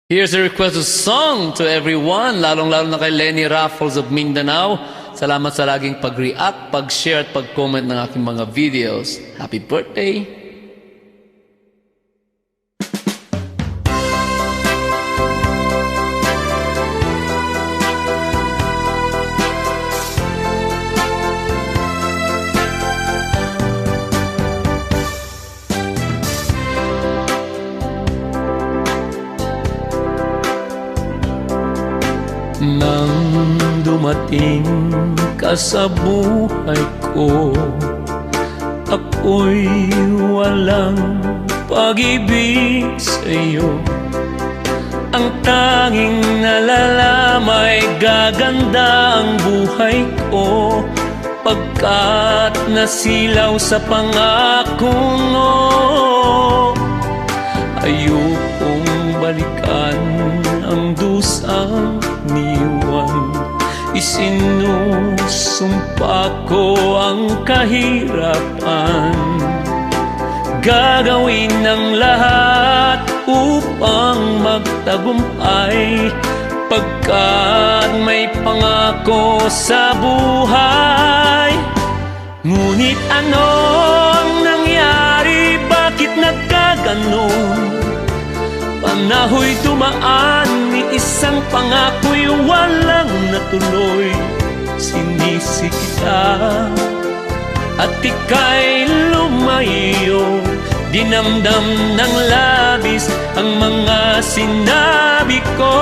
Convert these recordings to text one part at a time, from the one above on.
Here's a request of song to everyone, lalong-lalo na kay Lenny Raffles of Mindanao. Salamat sa laging pag-react, pag-share at pag-comment ng aking mga videos. Happy birthday! Nang dumating ka sa buhay ko, ako'y walang pag-ibig sa'yo. Ang tanging nalalamay gaganda ang buhay ko, pagkat nasilaw sa pangakong ayokong balikan ang dusang niwan. Isinusumpa ko ang kahirapan, gagawin ng lahat upang magtagumpay, pagkat may pangako sa buhay. Ngunit ano ang nangyari? Bakit nagkaganon? Panahoy dumaan, ni isang pangako'y walang natuloy. Sinisi kita at ika'y lumayo, dinamdam ng labis ang mga sinabi ko.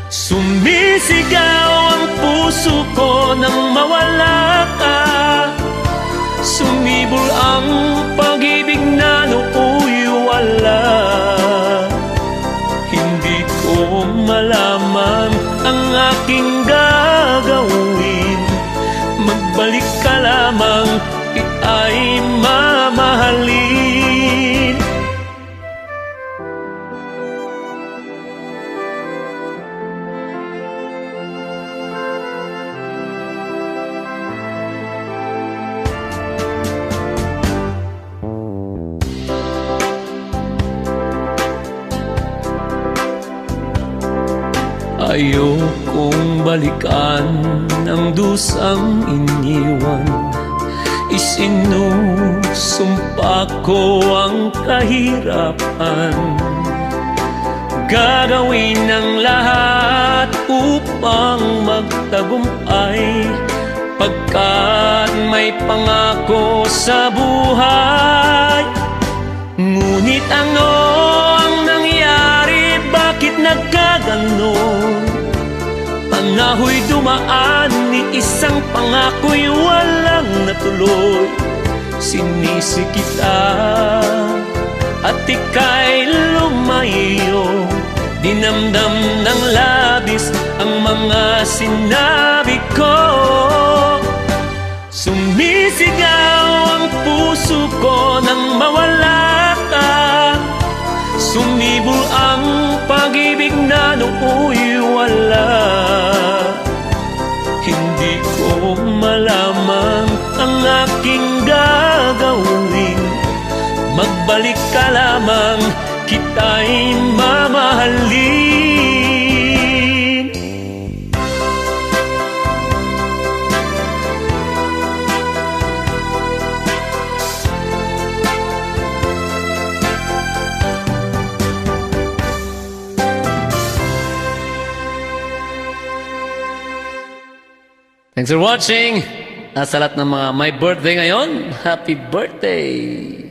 Sumisigaw ang puso ko nang mawala ka, sumibol ang pag-ibig na nooy wala. Hindi ko malaman ang aking gagawin, magbalik ka lamang, kita'y mamahalin. Ayokong balikan ang dusang iniwan. Isinusumpa ko ang kahirapan, gagawin ng lahat upang magtagumpay, pagkat may pangako sa buhay. Ngunit ano ang nangyari? Bakit nagkaganon? Panahoy dumaan, ni isang pangako'y walang natuloy. Sinisi kita at ika'y lumayo, dinamdam ng labis ang mga sinabi ko. Sumisigaw ang puso ko nang mawala ka, sumibol ang pag-ibig na nooy wala. Hindi ko malaman ang aking gagawin, magbalik ka lamang, kita'y mamahalin. Thanks for watching. Sa lahat ng mga may birthday ngayon, happy birthday!